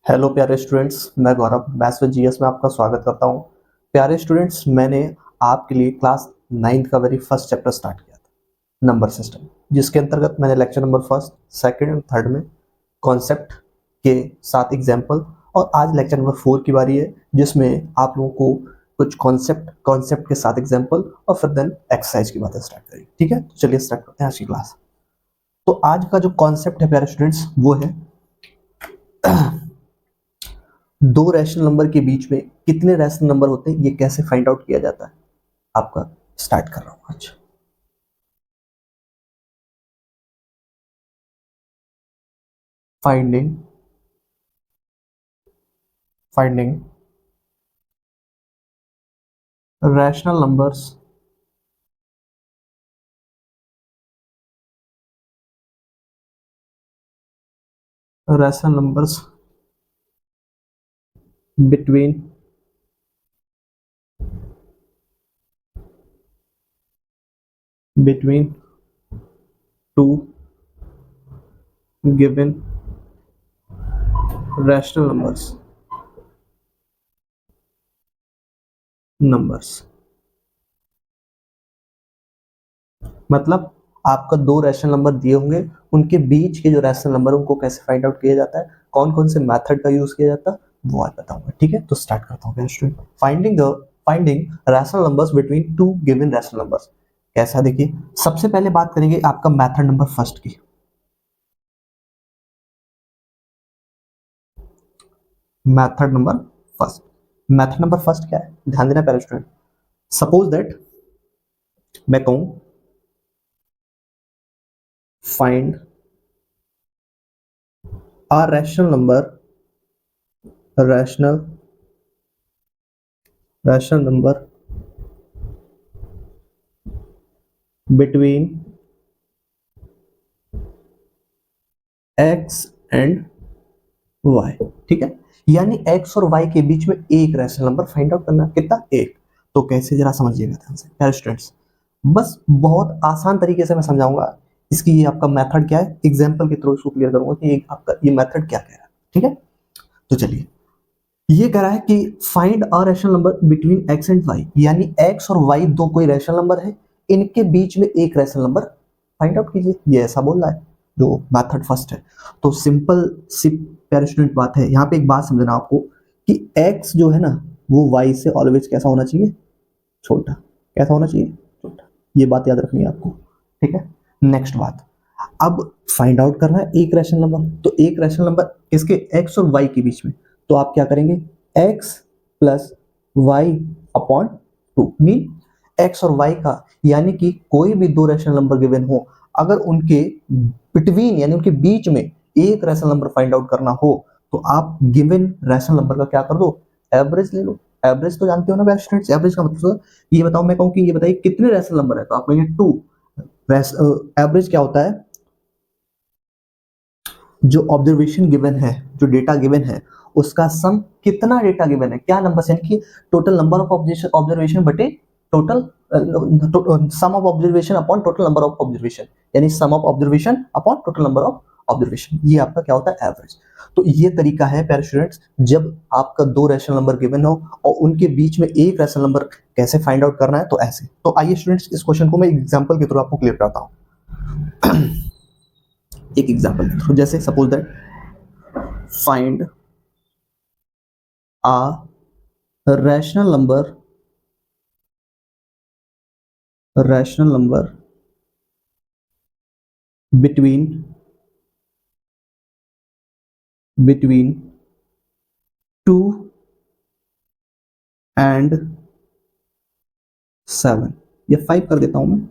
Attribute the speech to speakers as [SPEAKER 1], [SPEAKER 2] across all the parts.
[SPEAKER 1] Hello प्यारे students, मैं गौरव maths with GS में आपका स्वागत करता हूं। प्यारे स्टूडेंट्स, मैंने आपके लिए क्लास 9th का वेरी फर्स्ट चैप्टर स्टार्ट किया था, नंबर सिस्टम, जिसके अंतर्गत मैंने लेक्चर नंबर फर्स्ट, सेकंड और थर्ड में कॉन्सेप्ट के साथ एग्जाम्पल, और आज लेक्चर नंबर 4 की बारी है, जिसमें आप लोगों को कुछ कॉन्सेप्ट के साथ एग्जाम्पल और फिर देन एक्सरसाइज की बातें स्टार्ट करेंगे। ठीक है, तो चलिए स्टार्ट करते हैं आज की क्लास। तो आज का जो कॉन्सेप्ट है प्यारे स्टूडेंट्स, वो है दो रैशनल नंबर के बीच में कितने रैशनल नंबर होते हैं, ये कैसे फाइंड आउट किया जाता है। आपका स्टार्ट कर रहा हूं आज। Finding finding rational numbers rational numbers between between two given rational numbers. मतलब आपका दो रैशनल नंबर दिए होंगे, उनके बीच के जो रैशनल नंबर उनको कैसे फाइंड आउट किया जाता है, कौन कौन से मेथड का यूज किया जाता है, वो आज बताऊंगा। ठीक है, तो स्टार्ट करता हूँ student. Finding rational numbers between two given rational numbers. कैसा, देखिए, सबसे पहले बात करेंगे आपका मेथड नंबर फर्स्ट की। मेथड नंबर फर्स्ट क्या है, ध्यान देना पहले स्टूडेंट। सपोज दैट मैं कहूं find a rational number between x and y। ठीक है, यानी x और y के बीच में एक रैशनल नंबर फाइंड आउट करना, कितना, एक। तो कैसे, जरा समझिएगा ध्यान से प्यारे स्टूडेंट्स। बस बहुत आसान तरीके से मैं समझाऊंगा। इसकी ये आपका मेथड क्या है, एग्जांपल के थ्रू इसको क्लियर करूंगा कि आपका ये मेथड क्या कह रहा है। ठीक है, तो चलिए, ये कह रहा है कि find a rational number between x and y, यानी x और y दो कोई रैशनल नंबर है, इनके बीच में एक रैशनल नंबर फाइंड आउट कीजिए, ये ऐसा बोल रहा है जो मेथड फर्स्ट है। तो सिंपल सी प्यारे स्टूडेंट बात है, यहाँ पे एक बात समझना आपको कि x जो है ना, वो y से ऑलवेज कैसा होना चाहिए, छोटा। कैसा होना चाहिए, छोटा। ये बात याद रखनी है आपको। ठीक है, नेक्स्ट बात, अब फाइंड आउट करना है एक रैशनल नंबर, तो एक रैशनल नंबर इसके x और y के बीच में, तो आप क्या करेंगे, x plus y upon two, mean x और y का, यानी कि कोई भी दो रैशनल नंबर गिवन हो, अगर उनके बिटवीन यानी उनके बीच में एक रैशनल नंबर फाइंड आउट करना हो, तो आप गिवन रैशनल नंबर का क्या कर दो, एवरेज ले लो। एवरेज तो जानते हो ना स्टूडेंट्स, एवरेज का मतलब, ये बताओ, मैं कहूँ कि ये बताइए कितने रैशनल नंबर है, तो आप कहेंगे टू। एवरेज क्या होता है, जो ऑब्जर्वेशन गिवन है, जो डेटा गिवन है, उसका सम, कितना डेटा गिवन है, क्या नंबर, यानी कि टोटल नंबर ऑफ ऑब्जर्वेशन बटे total sum of observation upon total number of observation, यानी sum of observation upon total number of observation. ये आपका क्या होता है, एवरेज। तो ये तरीका है प्यारे स्टूडेंट्स, जब आपका दो रैशनल नंबर गिवन हो और उनके बीच में एक रैशनल नंबर कैसे फाइंड आउट करना है, तो ऐसे। तो आइए स्टूडेंट्स, इस क्वेश्चन को मैं एग्जांपल के थ्रू आपको क्लियर कराता हूं। एक एग्जांपल के थ्रू, जैसे suppose that find a rational number between 2 and 7, या 5 कर देता हूं मैं,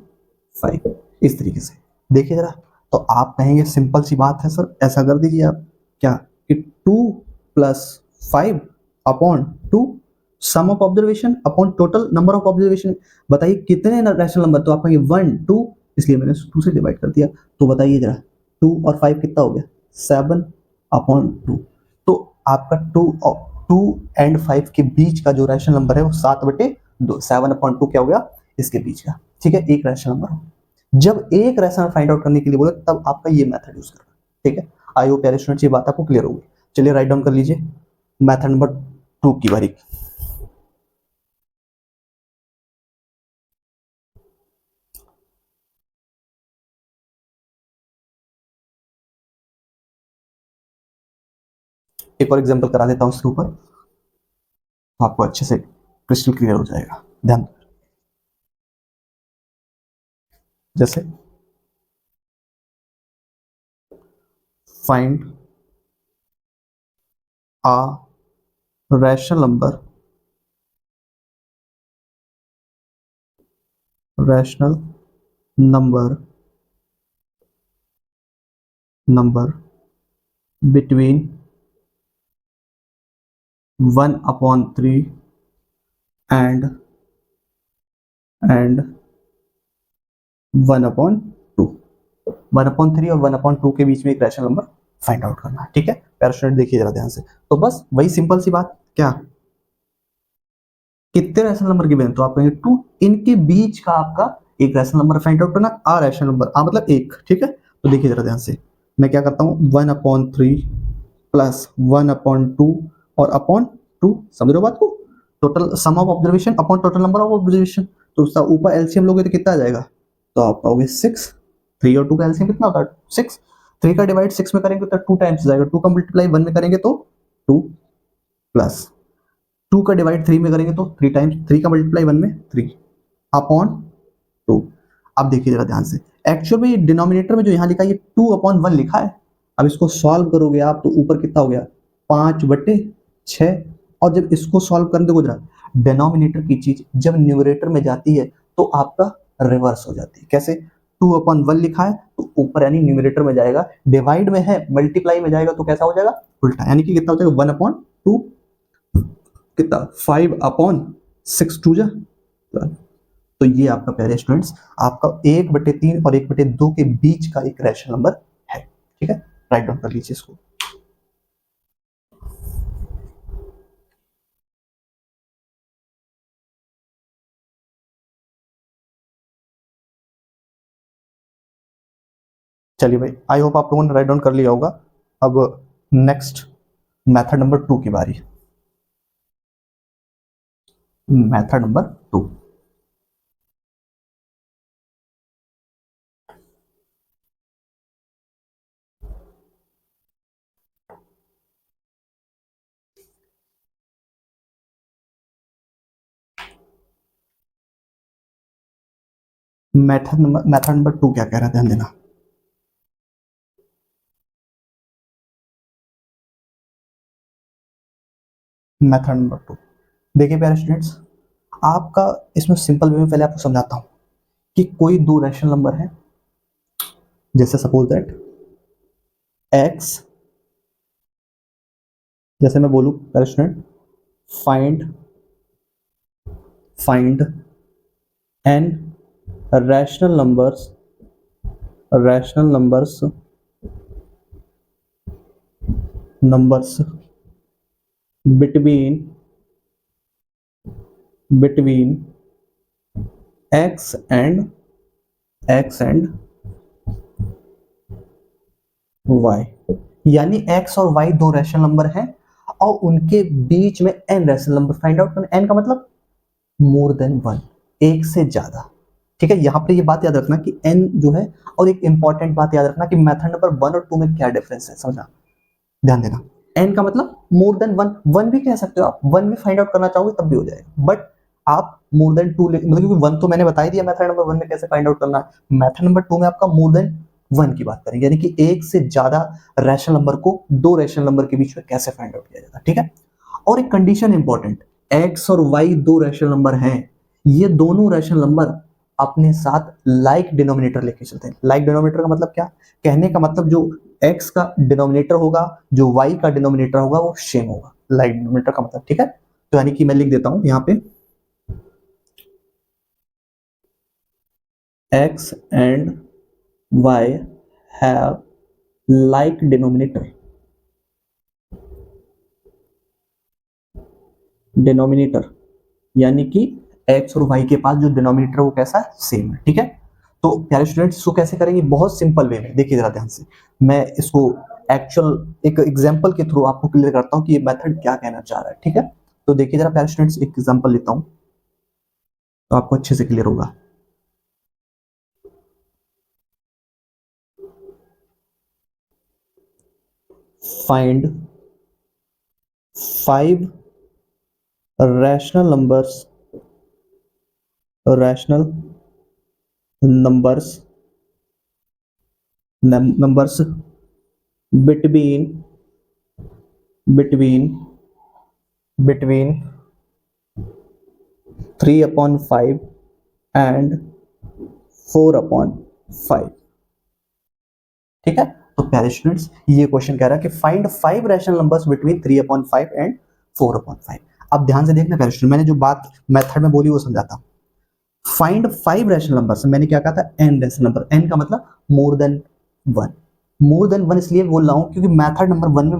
[SPEAKER 1] 5, इस तरीके से। देखिए जरा, तो आप कहेंगे सिंपल सी बात है सर, ऐसा कर दीजिए आप, क्या कि 2 plus 5 upon 2 sum of observation upon total number of observation. बताइए कितने रैशनल नंबर, तो आप कहेंगे 1 2, इसलिए मैंने 2 से डिवाइड कर दिया। तो बताइए जरा, 2 और 5 कितना हो गया, 7 अपॉन 2। तो आपका 2 एंड 5 के बीच का जो रैशनल नंबर है वो 7/2, 7 अपॉन 2 क्या हो गया, इसके बीच का। ठीक है, एक रैशनल नंबर। जब एक रैशनल फाइंड आउट करने के लिए बोले, तब आपका ये मेथड यूज करना। ठीक है, आई होप प्यारे स्टूडेंट्स ये बात आपको क्लियर होगी। चलिए राइट डाउन कर लीजिए मेथड नंबर 2 की बारी। एक और एग्जांपल करा देता हूं इसके ऊपर, तो आपको अच्छे से क्रिस्टल क्लियर हो जाएगा। ध्यान, जैसे find a rational number between 1/3 and 1/2। 1/3 और 1/2 के बीच में एक रैशनल नंबर फाइंड आउट करना है, ठीक है। प्यारे स्टूडेंट देखिए जरा ध्यान से, तो बस वही सिंपल सी बात, क्या कितने रैशनल नंबर गिवन, तो आप कहेंगे 2, इनके बीच का आपका एक रैशनल नंबर फाइंड आउट करना, आ रैशनल नंबर, आ मतलब एक, ठीक है। तो देखिए जरा ध्यान से, मैं क्या करता हूँ 1/3 प्लस 1/2 और अपॉन 2, समझ रहे हो बात को, total sum of observation upon total number of observation, तो उसका ऊपर एलसीएम लोगे तो कितना आ जाएगा, तो आप पाओगे 6। 3 और 2 का एलसीएम कितना होता है 6, 3 का डिवाइड 6 में करेंगे तो 2 टाइम्स जाएगा, 2 का मल्टीप्लाई 1 में करेंगे तो 2 प्लस 2 का डिवाइड 3 में करेंगे तो 3 टाइम्स, 3 का मल्टीप्लाई 1 में 3 अपॉन 2। अब देखिए जरा ध्यान से, एक्चुअल में ये डिनोमिनेटर में जो यहाँ लिखा है ये 2/1 लिखा है। अब इसको सॉल्व करोगे आप तो ऊपर कितना हो गया 5/6, और जब इसको सॉल्व करने देखो जरा, डिनोमिनेटर की चीज जब न्यूमरेटर में जाती है तो आपका रिवर्स हो जाती है। कैसे, 2/1 लिखा है तो ऊपर यानी न्यूमरेटर में जाएगा, डिवाइड में है मल्टीप्लाई में जाएगा तो कैसा हो जाएगा उल्टा, यानी कि कितना हो जाएगा 1/2, कितना 5/6 टू जा। तो ये आपका प्यारे स्टूडेंट्स आपका 1/3 और 1/2 के बीच का एक रैशनल नंबर है, ठीक है। राइट डाउन कर लीजिए इसको। चलिए भाई, आई होप आप लोगों ने राइट डाउन कर लिया होगा। अब नेक्स्ट मेथड नंबर 2 की बारी। मेथड नंबर 2, मेथड नंबर 2 क्या कह रहा है, ध्यान देना। मेथड नंबर 2, देखिए प्यारे स्टूडेंट्स, आपका इसमें सिंपल वे में पहले आपको समझाता हूं कि कोई दो रैशनल नंबर है, जैसे सपोज दैट x, जैसे मैं बोलूं प्यारे student find n rational numbers between x and y, यानी x और y दो रैशनल नंबर हैं और उनके बीच में n rational number find out करना। n का मतलब मोर देन 1, एक से ज्यादा, ठीक है। यहां पे ये बात याद रखना कि n जो है, और एक इंपॉर्टेंट बात याद रखना कि मेथड नंबर 1 और 2 में क्या डिफरेंस है, समझना, ध्यान देना। n का मतलब मोर देन 1, 1 भी कह सकते हो आप, 1 भी फाइंड आउट करना चाहोगे तब भी हो जाएगा, बट आप मोर देन 2 मतलब, क्योंकि 1 तो मैंने बता ही दिया मेथड नंबर 1 में कैसे फाइंड आउट करना है, मेथड नंबर 2 में आपका मोर देन 1 की बात करेंगे, यानी कि एक से ज्यादा रैशनल नंबर को दो रैशनल नंबर के बीच में कैसे फाइंड आउट किया जाता है, ठीक है। और एक कंडीशन इंपॉर्टेंट, x और y दो रैशनल नंबर हैं, ये दोनों रैशनल नंबर अपने साथ लाइक डिनोमिनेटर लेके चलते हैं। लाइक डिनोमिनेटर का मतलब क्या, कहने का मतलब जो x का डिनोमिनेटर होगा, जो y का डिनोमिनेटर होगा वो सेम होगा, लाइक डिनोमिनेटर का मतलब, ठीक है। तो यानी कि मैं लिख देता हूं यहां पे x and y have like denominator, यानी कि x और y के पास जो डिनोमिनेटर है वो कैसा है, सेम है, ठीक है। तो प्यारे स्टूडेंट्स इसको कैसे करेंगे, बहुत सिंपल वे में, देखिए जरा ध्यान से, मैं इसको एक्चुअल एक एग्जांपल के थ्रू आपको क्लियर करता हूं कि ये मेथड क्या कहना चाह रहा है, ठीक है। तो देखिए जरा प्यारे स्टूडेंट्स, एक एग्जांपल लेता हूं तो आपको अच्छे से क्लियर होगा। Find 5 rational numbers between between between 3/5 and 4/5। ठीक है। तो प्यारे स्टूडेंट्स, ये क्वेश्चन कह रहा है कि find 5 rational numbers between 3/5 and 4/5। अब ध्यान से देखना प्यारे स्टूडेंट, मैंने जो बात मेथड में बोली वो समझाता हूं। फाइंड 5 रैशनल नंबर्स, मैंने क्या कहा था, n रैशनल नंबर। n का मतलब मोर देन 1। मोर देन 1 इसलिए बोल रहा हूं क्योंकि मेथड नंबर 1 में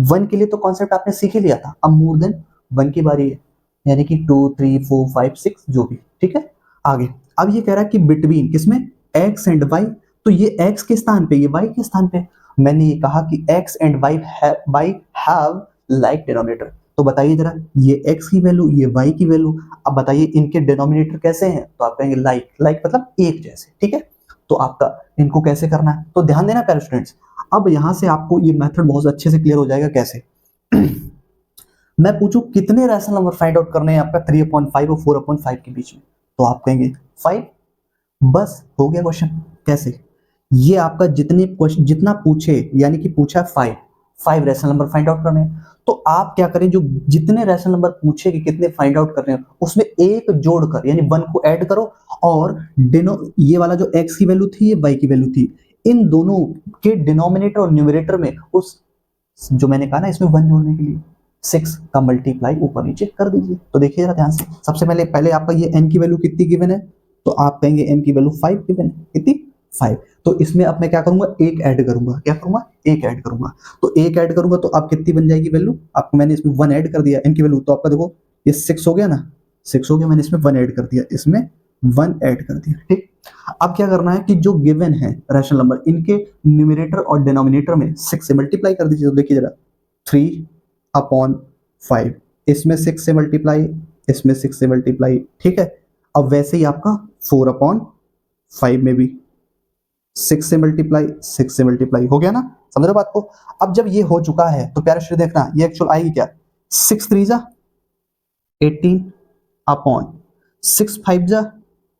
[SPEAKER 1] 1 के लिए तो कॉन्सेप्ट आपने सीख ही लिया था, अब मोर देन 1 की बारी है, यानी कि 2 3 4 5 6 जो भी। ठीक है, आगे अब ये कह रहा है कि बिटवीन किसमें, x एंड y। तो ये x के स्थान पे, ये y के स्थान पे। मैंने ये कहा कि x and y have like denominator. तो बताइए जरा, ये x की वैल्यू, ये y की वैल्यू, अब बताइए इनके डिनोमिनेटर कैसे हैं। तो आप कहेंगे लाइक, लाइक मतलब एक जैसे। ठीक है, तो आपका इनको कैसे करना है, तो ध्यान देना प्यारे स्टूडेंट्स। अब यहां से आपको ये मेथड बहुत अच्छे से क्लियर हो जाएगा। कैसे मैं पूछूं कितने रैशनल नंबर फाइंड आउट करने हैं आपका 3/5 और 4/5 के बीच में, तो आप कहेंगे 5। बस हो गया क्वेश्चन। कैसे, ये आपका जितने क्वेश्चन जितना पूछे, यानी कि पूछा 5 रैशनल नंबर फाइंड आउट करने हैं, तो आप क्या करें, जो जितने रैशनल नंबर पूछे कि कितने फाइंड आउट करने हैं, उसमें एक जोड़कर यानी 1 को ऐड करो, और ये वाला जो x की वैल्यू थी, ये y की वैल्यू थी, इन दोनों के डिनोमिनेटर और न्यूमरेटर में उस जो मैंने कहा ना इसमें 1 जोड़ने के लिए 6 का मल्टीप्लाई ऊपर नीचे कर दीजिए। तो देखिए जरा ध्यान से, सबसे पहले आपका ये n की वैल्यू कितनी गिवन है, तो आप कहेंगे n की वैल्यू 5 गिवन है। कितनी, 5। तो इसमें अब मैं क्या करूंगा, एक ऐड करूंगा। क्या करूंगा, एक ऐड करूंगा। तो एक ऐड करूंगा तो आप कितनी बन जाएगी वैल्यू, आपको मैंने इसमें 1 ऐड कर दिया n की वैल्यू, तो आपका देखो ये 6 हो गया ना, 6 हो गया, मैंने इसमें 1 ऐड कर दिया, इसमें 1 ऐड कर दिया। ठीक, अब क्या करना है कि जो गिवन है रैशनल नंबर, इनके न्यूमरेटर और डिनोमिनेटर में 6 से मल्टीप्लाई कर दीजिए। तो देखिए जरा, 3/5, इसमें 6 से मल्टीप्लाई, इसमें 6 से मल्टीप्लाई। ठीक है, अब वैसे ही आपका 4/5 में भी 6 से मल्टीप्लाई, 6 से मल्टीप्लाई हो गया ना, समझ रहे बात को। अब जब ये हो चुका है तो प्यारे स्टूडेंट देखना, ये एक्चुअल आएगी क्या, 6 3 जा 18/6 5 जा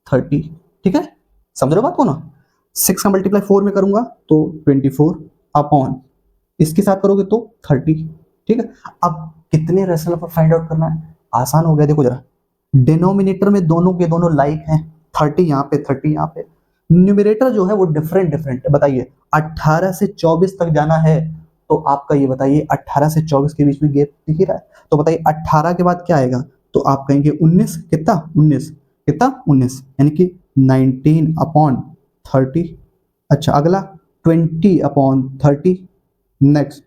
[SPEAKER 1] 30। ठीक है, समझ रहे बात को ना। 6 का मल्टीप्लाई 4 में करूंगा तो 24 इसके साथ करोगे तो 30। ठीक है, अब कितने रैशनल नंबर फाइंड आउट करना है, आसान हो गया। देखो जरा, डिनोमिनेटर में दोनों के दोनों लाइक हैं, 30 यहाँ पे 30 यहाँ पे। न्यूमरेटर जो है वो डिफरेंट डिफरेंट है। बताइए 18 से 24 तक जाना है, तो आपका ये बताइए 18 से 24 के बीच में गैप दिख ही रहा है, तो बताइए 18 के बाद क्या आएगा, तो आप कहेंगे 19। कितना, 19 कितना, 19 यानी कि 19/30। अच्छा अगला 20/30, नेक्स्ट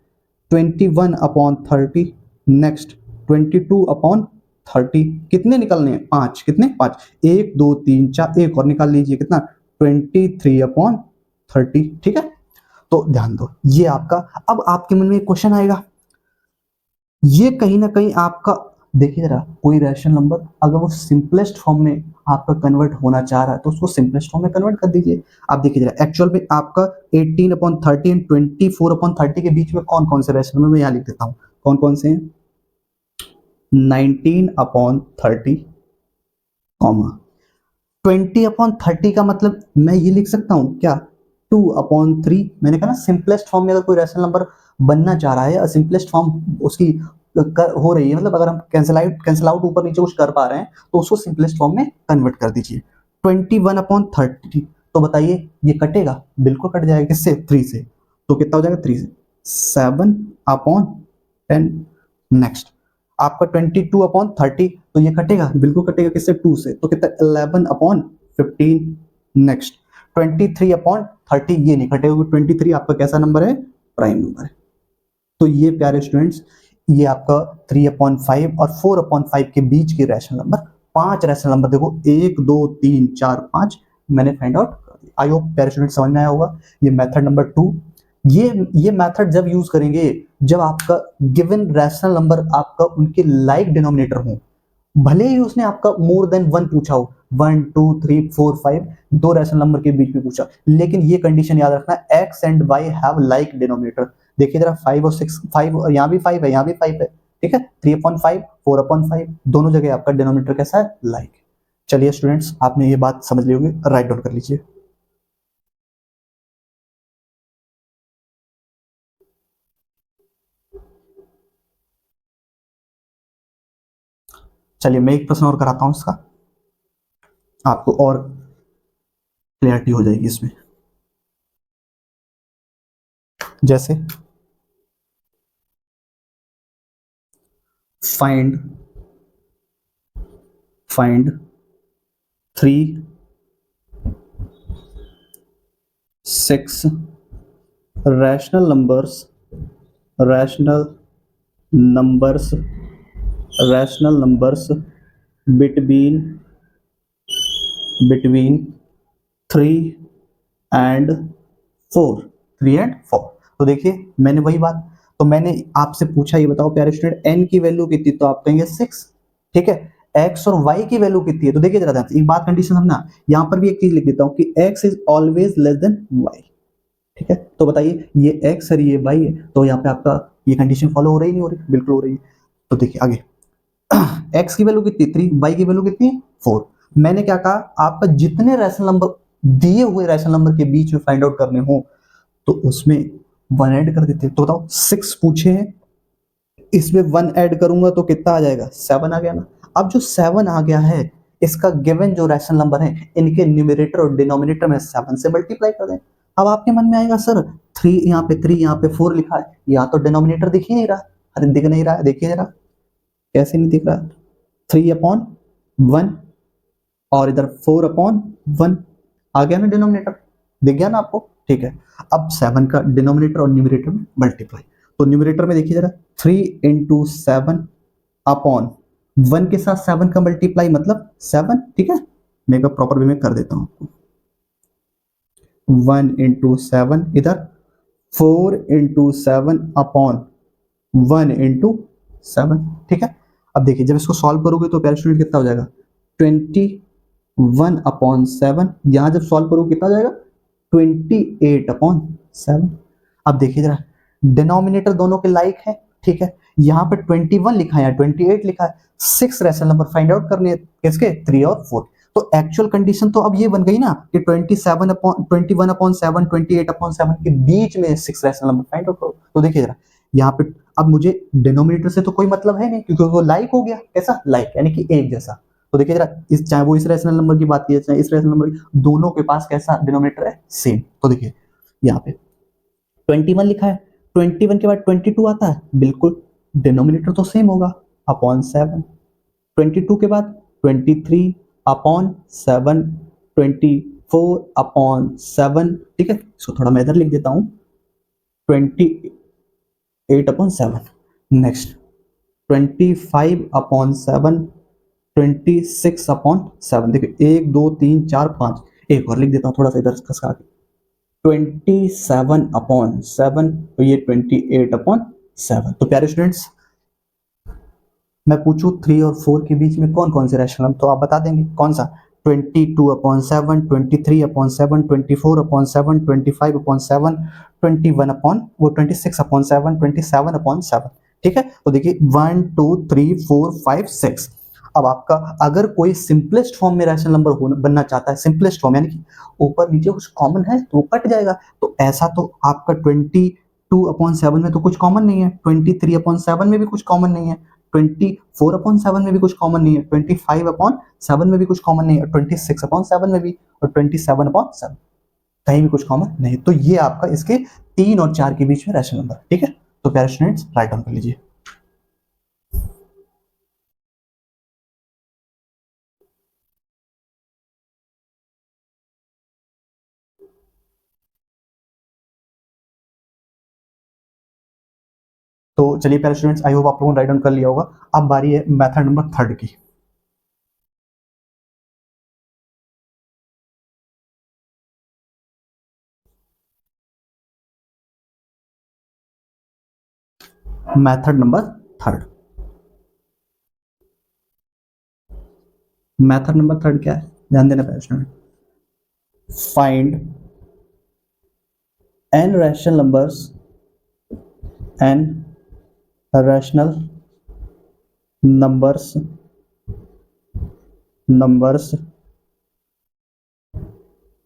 [SPEAKER 1] 21/30, नेक्स्ट 22/30। कितने निकलने हैं, 5। कितने, 5, 1 2 3 4, एक और निकाल लीजिए, कितना, 23/30। ठीक है, तो ध्यान दो ये आपका। अब आपके मन में एक क्वेश्चन आएगा, ये कहीं ना कहीं आपका, देखिए जरा, कोई रैशनल नंबर अगर वो सिंपलेस्ट फॉर्म में आपका कन्वर्ट होना चाह रहा है तो उसको सिंपलेस्ट फॉर्म में कन्वर्ट कर दीजिए। आप देखिए जरा, एक्चुअल में आपका 18/30 एंड 24/30 के बीच में कौन कौन से रैशनल नंबर, मैं यहाँ लिख देता हूँ कौन कौन से हैं। 19/30 कॉमा 20/30 का मतलब मैं ये लिख सकता हूँ क्या, 2/3। मैंने कहा ना सिंपलेस्ट फॉर्म में अगर कोई रैशनल नंबर बनना चाह रहा है, सिंपलेस्ट फॉर्म उसकी हो रही है, मतलब अगर हम कैंसिल आउट ऊपर नीचे कुछ कर पा रहे हैं तो उसको सिंपलेस्ट फॉर्म में कन्वर्ट कर दीजिए। 21/30, तो बताइए ये कटेगा, बिल्कुल कट जाएगा, किससे, 3 से। तो कितना हो जाएगा, 3 से 7/10। नेक्स्ट आपका 22/30, तो ये कटेगा, बिल्कुल कटेगा, किससे, 2 से, तो कितना, 11/15। नेक्स्ट 23/30, ये नहीं कटेगा, 23 आपका कैसा नंबर है, प्राइम नंबर है। तो ये प्यारे स्टूडेंट्स, ये आपका 3/5 और 4/5 के बीच के रैशनल नंबर, 5 रैशनल नंबर देखो, 1 2 3 4 5 मैंने फाइंड आउट कर दिया। आई होप प्यारे स्टूडेंट समझ में आया होगा। ये मेथड नंबर 2, ये मेथड जब यूज करेंगे जब आपका गिवन रैशनल नंबर आपका उनके लाइक डिनोमिनेटर हो, भले ही उसने आपका मोर देन वन पूछा हो, 1 2 3 4 5 दो रैशनल नंबर के बीच में पूछा, लेकिन ये कंडीशन याद रखना, x and why have like denominator. देखिए जरा 5 और 6, 5 यहाँ भी 5 है, यहाँ भी 5 है, ठीक है, 3/5 4/5 दोनों जगह आपका डिनोमिनेटर कैसा है, लाइक। चलिए स्टूडेंट्स, आपने ये बात समझ ली होगी, राइट डाउन कर लीजिए। चलिए मैं एक प्रश्न और कराता हूं इसका, आपको और क्लियरिटी हो जाएगी इसमें। जैसे find find 3 6 rational numbers rational numbers rational numbers between between 3 and 4 3 and 4। तो देखिए मैंने वही बात, तो मैंने आपसे पूछा, ये बताओ प्यारे स्टूडेंट एन की वैल्यू कितनी, तो आप कहेंगे 6, ठीक है। एक्स और वाई की वैल्यू कितनी है, तो देखिए जरा ध्यान से, एक बात कंडीशन समझना, यहाँ पर भी एक चीज लिख देता हूँ कि x is always less than y, ठीक है। तो बताइए ये एक्स है ये वाई है, तो यहाँ पे आपका ये कंडीशन फॉलो हो रही नहीं हो रही, बिल्कुल हो रही है। तो देखिए आगे, एक्स की वैल्यू कितनी 3, वाई की वैल्यू कितनी 4। मैंने क्या कहा, आपका जितने रैशनल नंबर दिए हुए रैशनल नंबर के बीच में फाइंड आउट करने हो तो उसमें वन ऐड कर देते हैं। तो बताओ 6 पूछे हैं, इसमें वन ऐड करूंगा तो कितना आ जाएगा, 7 आ गया ना। अब जो 7 आ गया है, इसका गिवन जो रैशनल नंबर है इनके न्यूमरेटर और डिनोमिनेटर में 7 से मल्टीप्लाई कर दें। अब आपके मन में आएगा सर 3 यहाँ पे 3 यहाँ पे 4 लिखा है, यहाँ तो डिनोमिनेटर दिख ही नहीं रहा। अरे दिख नहीं रहा है, देखिए जरा कैसे नहीं दिख रहा, 3/1 और इधर 4/1 आ गया ना डिनोमिनेटर, दिख गया ना आपको, ठीक है। अब 7 का डिनोमिनेटर और न्यूमरेटर में मल्टीप्लाई, तो न्यूमरेटर में देखिए जरा 3 × 7/1 के साथ 7 का मल्टीप्लाई मतलब 7, ठीक है। मैं प्रॉपर वे में कर देता हूं आपको, 1 × 7 इधर 4 × 7/1 ठीक है। अब देखिए जब इसको सॉल्व करोगे तो प्यारे स्टूडेंट कितना हो जाएगा, 21/7, यहां जब सॉल्व करोगे कितना हो जाएगा, 28/7। अब देखिए जरा डिनोमिनेटर दोनों के लाइक है, ठीक है। यहाँ पे 21 लिखा है, 28 लिखा है, 6 रैशनल नंबर फाइंड आउट करने हैं, किसके, 3 और 4। तो एक्चुअल कंडीशन तो अब ये बन गई ना कि 21/7 28/7 के बीच में 6 रैशनल नंबर फाइंड आउट करो। तो देखिए जरा यहाँ पे अब मुझे डिनोमिनेटर से तो कोई मतलब है नहीं, क्योंकि वो लाइक हो गया, कैसा लाइक यानी कि एक जैसा। तो देखिए जरा इस, चाहे वो इस रैशनल नंबर की बात की चाहे इस रैशनल नंबर की, दोनों के पास कैसा डिनोमिनेटर है, सेम। तो देखिए यहाँ पे 21 लिखा है, 21 के बाद 22 आता है, बिल्कुल डिनोमिनेटर तो सेम होगा, अपॉन 7। 22 के बाद 23/7, 24/7, ठीक है। इसको थोड़ा मैं इधर लिख देता हूं, 28/7। नेक्स्ट 25/7, 26/7, देखिए 1 2 3 4 5, एक और लिख देता हूँ थोड़ा सा इधर खसका के, 27/7, तो ये 28/7। तो प्यारे स्टूडेंट्स, मैं पूछूं 3 और 4 के बीच में कौन कौन से रैशनल नंबर, तो आप बता देंगे कौन सा, 22/7, 23/7, 24/7, 25/7, 21 अपॉन वो 26/7, 27/7, ठीक है। तो देखिए 1 2 3 4 5 6। अब आपका अगर कोई सिंपलेस्ट फॉर्म में रैशनल नंबर बनना चाहता है, सिंपलेस्ट फॉर्म यानी कि ऊपर नीचे कुछ कॉमन है तो वो कट जाएगा, तो ऐसा तो आपका 22/7 में तो कुछ कॉमन नहीं है, 23/7 में भी कुछ कॉमन नहीं है, 24/7 में भी कुछ कॉमन नहीं है, 25/7 में भी कुछ कॉमन नहीं है, 26/7 में भी, और 27/7 कहीं भी कुछ कॉमन नहीं। तो ये आपका इसके 3 और 4 के बीच में रैशनल नंबर, ठीक है। तो प्यारे स्टूडेंट्स राइट डाउन कर लीजिए। तो चलिए प्यारे स्टूडेंट्स, आई होप आप लोगों ने राइट डाउन कर लिया होगा। अब बारी है मेथड नंबर 3 की। Method number third, method number third क्या है, ध्यान देना प्रश्न। Find n rational numbers, n rational numbers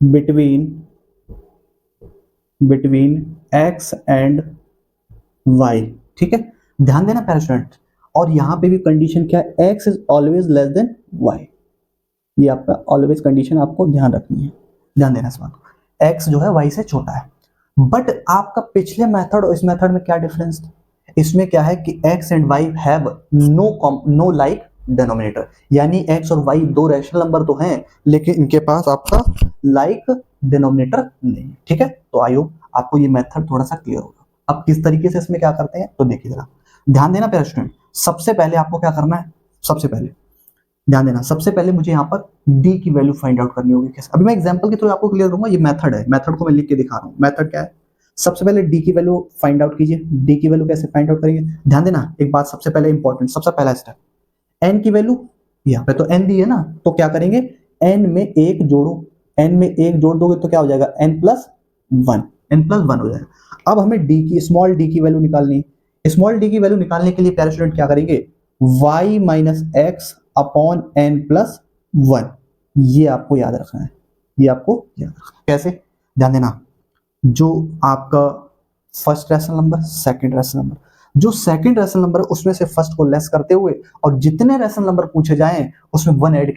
[SPEAKER 1] between x and y। ठीक है, ध्यान देना प्यारे स्टूडेंट, और यहां पे भी कंडीशन क्या है, x is always less then y। ये आपका ऑलवेज कंडीशन आपको ध्यान रखनी है, ध्यान देना इस बात को, x जो है y से छोटा है। बट आपका पिछले मेथड और इस मेथड में क्या डिफरेंस था, इसमें क्या है कि x and y have know like denominator, यानी x और y दो रैशनल नंबर तो हैं लेकिन इनके पास आपका लाइक डिनोमिनेटर नहीं है। ठीक है, तो आई होप आपको ये मेथड थोड़ा सा क्लियर होगा। अब किस तरीके से इसमें क्या करते हैं तो देखिए जरा, ध्यान देना प्यारे स्टूडेंट। सबसे पहले आपको क्या करना है, सबसे पहले ध्यान देना, सबसे पहले मुझे यहाँ पर d की वैल्यू फाइंड आउट करनी होगी। कैसे, अभी मैं एग्जांपल के थ्रू आपको क्लियर करूंगा, ये मेथड है, मेथड को मैं लिख के दिखा रहा हूँ। मेथड क्या है, सबसे पहले d की वैल्यू फाइंड आउट कीजिए। d की वैल्यू कैसे फाइंड आउट करेंगे, ध्यान देना एक बात सबसे पहले इंपॉर्टेंट, सबसे पहला स्टेप, n की वैल्यू यहाँ पे तो n दी है ना, तो क्या करेंगे, n में एक जोड़ो, n में एक जोड़ दोगे तो क्या हो जाएगा, n plus one, n plus one हो जाएगा। अब हमें d की, स्मॉल d की वैल्यू निकालनी है। स्मॉल d की वैल्यू निकालने के लिए प्यारे स्टूडेंट क्या करेंगे, y minus x upon n plus one, ये आपको याद रखना है, ये आपको याद रखना है। कैसे, ध्यान देना, जो आपका first rational number, second rational number, जो सेकंड रैशनल नंबर है उसमें से फर्स्ट को लेस करते हुए और जितने रैशनल नंबर पूछे जाएं उसमें वन ऐड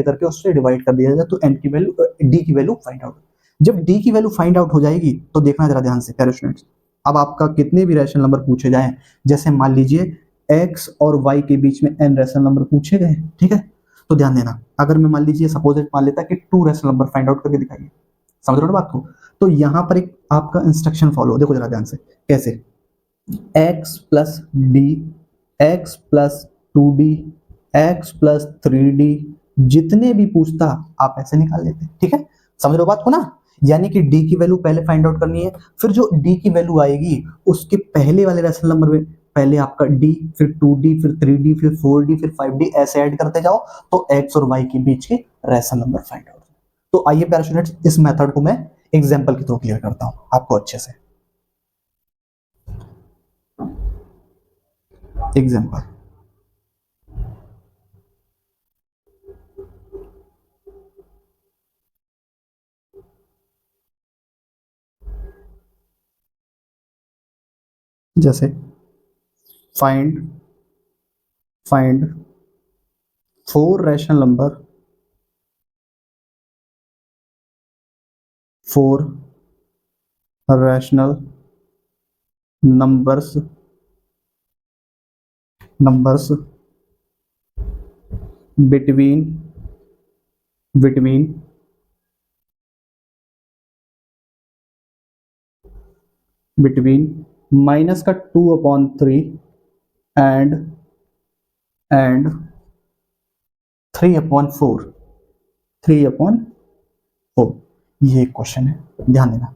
[SPEAKER 1] करके उससे डिवाइड कर दिया जाए, तो एन की वैल्यू, डी की वैल्यू फाइंड आउट। जब डी की वैल्यू फाइंड आउट हो जाएगी तो देखना जरा ध्यान से प्यारे स्टूडेंट्स, अब आपका कितने भी रैशनल नंबर पूछे जाएं, जैसे मान लीजिए x और y के बीच में n रैशनल नंबर पूछे गए, ठीक है, तो ध्यान देना, अगर मैं मान लीजिए सपोज मान लेता कि 2 रैशनल नंबर फाइंड आउट करके दिखाइए, समझ रहे हो बात को, तो यहां पर एक आपका इंस्ट्रक्शन फॉलो, देखो जरा ध्यान से कैसे, x plus D, x plus two D, x plus three D, जितने भी पूछता आप ऐसे निकाल लेते, ठीक है, समझ रहे हो बात को ना, यानी कि d की वैल्यू पहले फाइंड आउट करनी है, फिर जो d की वैल्यू आएगी उसके पहले वाले रैशनल नंबर में पहले आपका d, फिर 2d, फिर 3d, फिर 4d, फिर 5d, ऐसे ऐड करते जाओ तो x और y के बीच के रैशनल नंबर फाइंड आउट। तो आइए प्यारे स्टूडेंट्स, इस मेथड को मैं एग्जांपल के थ्रू क्लियर करता हूं आपको अच्छे से। एग्जांपल, जैसे find find four rational number, four rational numbers numbers between between between minus का 2/3 एंड 3/4, 3/4, ये एक क्वेश्चन है, ध्यान देना,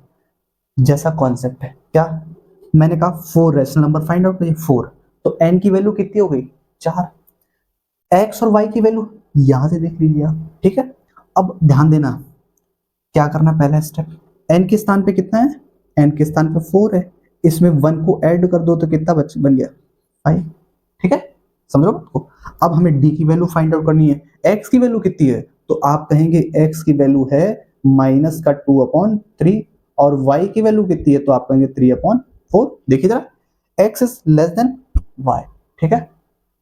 [SPEAKER 1] जैसा कॉन्सेप्ट है क्या, मैंने कहा four rational number find out करिए, फोर, तो n की वैल्यू कितनी हो गई, चार, x और y की वैल्यू यहां से देख लीजिए आप, ठीक है। अब ध्यान देना क्या करना, पहला स्टेप, n के स्थान पे कितना है, n के स्थान पे 4 है, इसमें 1 को ऐड कर दो तो कितना बन गया 5, ठीक है, समझो बात को। अब हमें d की वैल्यू फाइंड आउट करनी है, x की वैल्यू कितनी है, तो आप कहेंगे x की वैल्यू है माइनस का 2/3 और y की वैल्यू कितनी है, तो आप कहेंगे 3/4। देखिए जरा, x is less than y, ठीक है,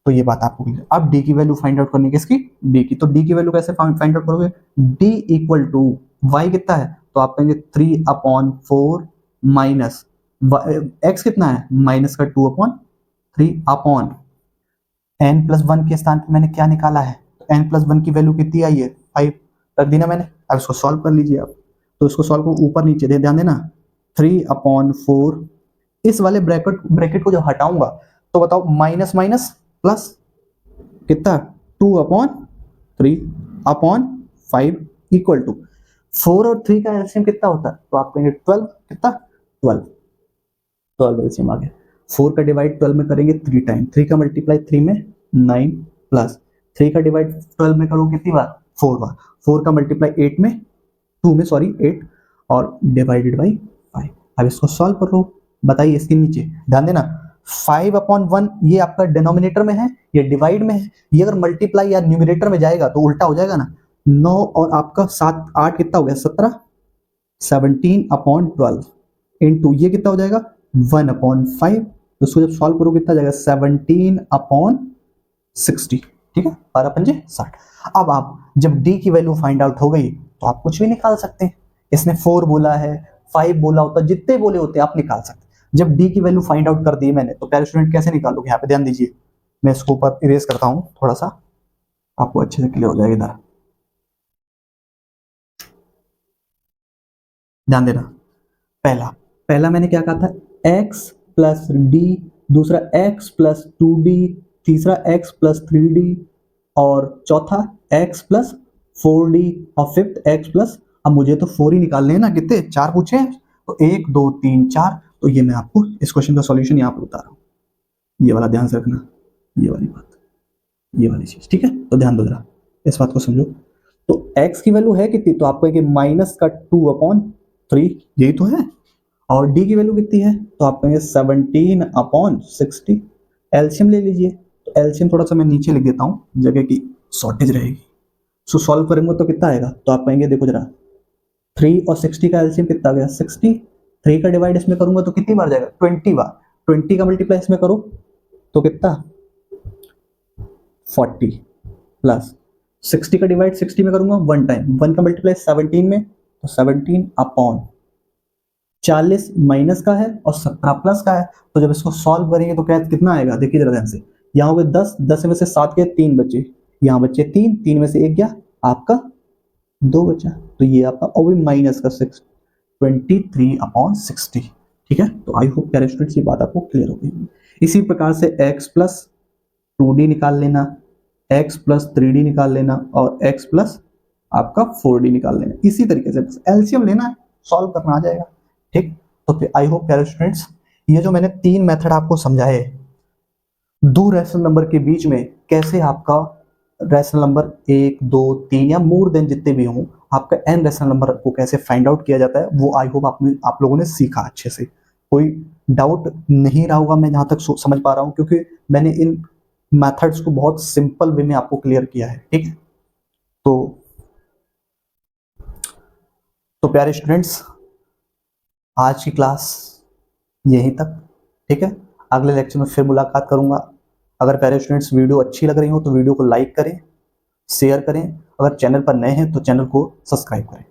[SPEAKER 1] तो ये बात आपको क्लियर। अब d की वैल्यू फाइंड आउट करनी है, किसकी, d की, तो d की वैल्यू कैसे फाइंड आउट करोगे, d इक्वल टू y कितना है, तो आप कहेंगे 3/4 माइनस x कितना है, माइनस का 2/3 अपॉन n प्लस वन के स्थान पे मैंने क्या निकाला है, तो n प्लस वन की वैल्यू कितनी आई है, 5 रख दी ना मैंने। अब इसको सॉल्व कर लीजिए आप, तो इसको सॉल्व को ऊपर नीचे दे, ध्यान देना, 3/4, इस वाले ब्रैकेट ब्रैकेट को जब हटाऊंगा तो बताओ माइनस माइनस प्लस कितना, 2/3/5 इक्वल टू 4 और 3 का एलसीएम कितना होता है, तो आप कहेंगे 12, कितना 12, 12 एलसीएम आ गया। 4 का डिवाइड 12 में करेंगे 3 टाइम, 3 का मल्टीप्लाई 3 में 9 प्लस 3 का डिवाइड 12 में करो कितनी बार 4 बार, 4 का मल्टीप्लाई 8 में 2 में सॉरी 8 और डिवाइडेड बाई 5। अब इसको सॉल्व करो, बताइए इसके नीचे ध्यान देना 5/1 ये आपका डिनोमिनेटर में है, ये डिवाइड में है, ये अगर मल्टीप्लाई या न्यूमरेटर में जाएगा तो उल्टा हो जाएगा ना। 9 और आपका 7 8 कितना हो गया 17, 17/12 इनटू ये कितना हो जाएगा 1/5, तो उसको जब सॉल्व करो कितना जाएगा 17/60, ठीक है 12×5 = 60। अब आप जब d की वैल्यू फाइंड आउट हो गई तो आप कुछ भी निकाल सकते हैं, इसने 4 बोला है 5 बोला होता, जितने बोले होते आप निकाल सकते हैं। जब d की वैल्यू फाइंड आउट कर दी मैंने तो प्यारे स्टूडेंट कैसे निकालोगे, यहाँ पे ध्यान दीजिए, मैं इसको ऊपर इरेज करता हूं थोड़ा सा, आपको अच्छे से क्लियर हो जाएगा। इधर ध्यान देना, पहला मैंने क्या कहा था x प्लस d, दूसरा x प्लस 2d, तीसरा x प्लस 3d और चौथा x प्लस 4d और फिफ्थ x प्लस, अब मुझे तो 4 ही निकालने हैं ना, कितने 4 पूछे हैं तो 1 2 3 4, तो ये मैं आपको इस क्वेश्चन का सॉल्यूशन यहाँ पर बता रहा हूँ, ये वाला ध्यान से रखना, ये वाली बात, ये वाली चीज, ठीक है। तो ध्यान दो जरा, इस बात को समझो। तो x की वैल्यू है कितनी, तो आपको कहेंगे -2/3, यही तो है, और d की वैल्यू कितनी है तो आप कहेंगे 17/60। एलसीएम ले लीजिए, तो एलसीएम थोड़ा सा मैं नीचे लिख देता हूँ, जगह की शॉर्टेज रहेगी। सो सॉल्व करेंगे तो कितना आएगा, तो आप कहेंगे देखो जरा 3 और 60 का एलसीएम कितना आ गया 60, 3 का डिवाइड इसमें करूंगा तो कितनी बार जाएगा 20 बार, 20 का मल्टीप्लाई इसमें करो तो कितना 40 प्लस 60 का डिवाइड 60 में करूंगा 1 टाइम, 1 का मल्टीप्लाई 17 में तो 17/40 माइनस का है और 17 प्लस का है, तो जब इसको सॉल्व करेंगे तो क्या कितना आएगा, देखिए जरा ध्यान से, यहाँ हो गए 10, 10 में से 7 के 3 बचे, यहाँ बचे 3, 3 में से 1 गया आपका 2 बचा, तो ये आपका और भी माइनस का 6 23/60, ठीक है। तो आई होप प्यारे स्टूडेंट्स ये बात आपको क्लियर हो गई। इसी प्रकार से x प्लस 2d निकाल लेना, x प्लस 3d निकाल लेना और x प्लस आपका 4d निकाल लेना, इसी तरीके से बस एलसीएम लेना है, सॉल्व करना आ जाएगा, ठीक। तो फिर आई होप प्यारे स्टूडेंट्स ये जो मैंने 3 मेथड आपको समझाए, 2 रैशनल नंबर के बीच में कैसे आपका रैशनल नंबर 1 2 3 या मोर देन जितने भी हों आपका n रैशनल नंबर को कैसे फाइंड आउट किया जाता है, वो आई होप आप लोगों ने सीखा अच्छे से, कोई डाउट नहीं रहा होगा मैं जहां तक समझ पा रहा हूं, क्योंकि मैंने इन मेथड्स को बहुत सिंपल वे में आपको क्लियर किया है, ठीक है। तो प्यारे स्टूडेंट्स आज की क्लास यहीं तक, ठीक है। अगले लेक्चर में फिर मुलाकात करूंगा। अगर प्यारे स्टूडेंट्स वीडियो अच्छी लग रही हो तो वीडियो को लाइक करें, शेयर करें, अगर चैनल पर नए हैं तो चैनल को सब्सक्राइब करें।